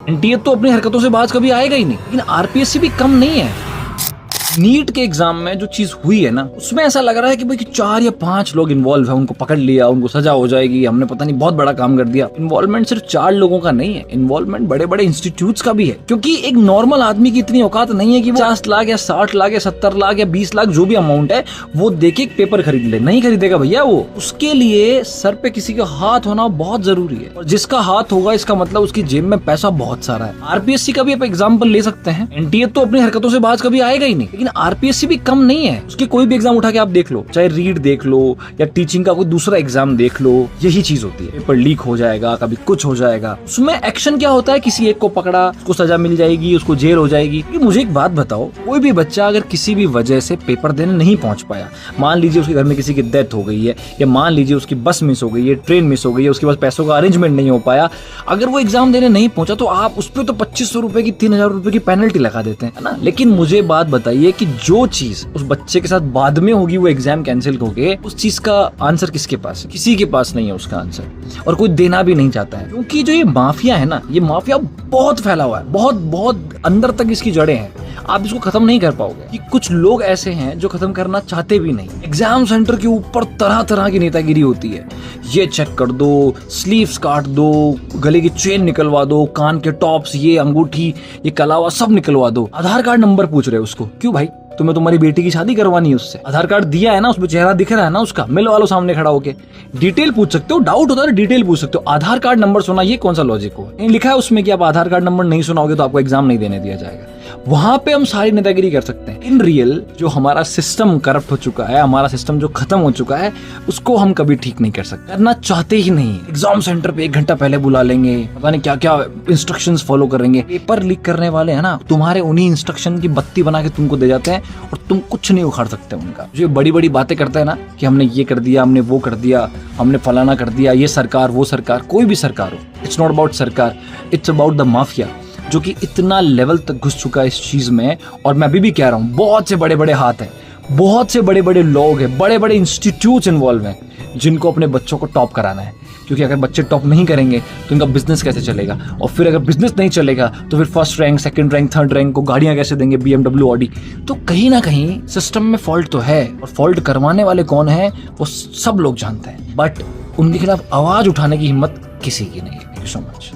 NTA तो अपनी हरकतों से बाज कभी आएगा ही नहीं, लेकिन आरपीएससी भी कम नहीं है। नीट के एग्जाम में जो चीज हुई है ना, उसमें ऐसा लग रहा है कि भाई 4 या 5 लोग इन्वॉल्व है, उनको पकड़ लिया, उनको सजा हो जाएगी, हमने पता नहीं बहुत बड़ा काम कर दिया। इन्वॉल्वमेंट सिर्फ 4 लोगों का नहीं है, इन्वॉल्वमेंट बड़े बड़े इंस्टीट्यूट्स का भी है, क्योंकि एक नॉर्मल आदमी की इतनी औकात नहीं है कि वो 50 लाख या 60 लाख या 70 लाख या 20 लाख जो भी अमाउंट है वो देके एक पेपर खरीद ले। नहीं खरीदेगा भैया वो। उसके लिए सर पे किसी का हाथ होना बहुत जरूरी है, और जिसका हाथ होगा इसका मतलब उसकी जेब में पैसा बहुत सारा है। आरपीएससी का भी आप एग्जाम्पल ले सकते हैं। एनटीए तो अपनी हरकतों से बाज कभी आएगा ही नहीं, लेकिन आरपीएससी भी कम नहीं है। उसके कोई भी एग्जाम उठा के आप देख लो, चाहे रीड देख लो या टीचिंग का कोई दूसरा एग्जाम देख लो, यही चीज होती है। पेपर लीक हो जाएगा, कभी कुछ हो जाएगा। उसमें एक्शन क्या होता है, किसी एक को पकड़ा, उसको सजा मिल जाएगी, उसको जेल हो जाएगी। मुझे एक बात बताओ, कोई भी बच्चा अगर किसी भी वजह से पेपर देने नहीं पहुंच पाया, मान लीजिए उसके घर में किसी की डेथ हो गई है, या मान लीजिए उसकी बस मिस हो गई है, ट्रेन मिस हो गई है, उसके पास पैसों का अरेंजमेंट नहीं हो पाया, अगर वो एग्जाम देने नहीं पहुंचा तो आप उस पर तो 2500 रुपए की 3000 रुपए की पेनल्टी लगा देते हैं, है ना। लेकिन मुझे बात बताइए कि जो चीज उस बच्चे के साथ बाद में होगी, वो एग्जाम कैंसिल होके, उस चीज का आंसर किसके पास है? किसी के पास नहीं है उसका आंसर, और कोई देना भी नहीं चाहता है। क्योंकि जो ये माफिया है ना, ये माफिया बहुत फैला हुआ है, बहुत बहुत अंदर तक इसकी जड़ें हैं। आप इसको खत्म नहीं कर पाओगे। कि कुछ लोग ऐसे हैं जो खत्म करना चाहते भी नहीं। एग्जाम सेंटर के ऊपर तरह तरह की नेतागिरी होती है। ये चेक कर दो, स्लीव्स काट दो, गले की चेन निकलवा दो, कान के टॉप्स, ये अंगूठी, ये कलावा सब निकलवा दो। आधार कार्ड नंबर पूछ रहे उसको, क्यों भाई? तुम्हें तुम्हारी बेटी की शादी करवानी है उससे, आधार कार्ड दिया है ना, उसमें चेहरा दिख रहा है ना उसका, मिलवा लो सामने खड़ा होके। डिटेल पूछ सकते हो, डाउट होता है डिटेल पूछ सकते हो। आधार कार्ड नंबर सुना, ये कौन सा लॉजिक हो? लिखा है उसमें कि आप आधार कार्ड नंबर नहीं सुनाओगे तो आपको एग्जाम नहीं देने दिया जाएगा। वहां पे हम सारी नेतागिरी कर सकते हैं। इन रियल जो हमारा सिस्टम करप्ट हो चुका है, हमारा सिस्टम जो खत्म हो चुका है, उसको हम कभी ठीक नहीं कर सकते, करना चाहते ही नहीं। एग्जाम सेंटर पे 1 घंटा पहले बुला लेंगे, पता नहीं क्या क्या इंस्ट्रक्शंस फॉलो करेंगे। पेपर लीक करने वाले हैं ना, तुम्हारे उन्हीं इंस्ट्रक्शन की बत्ती बना के तुमको दे जाते हैं, और तुम कुछ नहीं उखाड़ सकते उनका। जो बड़ी बड़ी बातें करता है ना कि हमने ये कर दिया, हमने वो कर दिया, हमने फलाना कर दिया, ये सरकार वो सरकार, कोई भी सरकार हो, इट्स नॉट अबाउट सरकार, इट्स अबाउट द माफिया, जो कि इतना लेवल तक घुस चुका है इस चीज में। और मैं अभी भी कह रहा हूँ, बहुत से बड़े बड़े हाथ हैं, बहुत से बड़े बड़े लोग हैं, बड़े बड़े इंस्टीट्यूट्स इन्वॉल्व हैं, जिनको अपने बच्चों को टॉप कराना है। क्योंकि अगर बच्चे टॉप नहीं करेंगे तो इनका बिजनेस कैसे चलेगा, और फिर अगर बिजनेस नहीं चलेगा तो फिर first rank, second rank, third rank को गाड़ियां कैसे देंगे, BMW, ऑडी। तो कहीं ना कहीं सिस्टम में फॉल्ट तो है, और फॉल्ट करवाने वाले कौन है वो सब लोग जानते हैं, बट उनके खिलाफ आवाज उठाने की हिम्मत किसी की नहीं है। Thank you so much.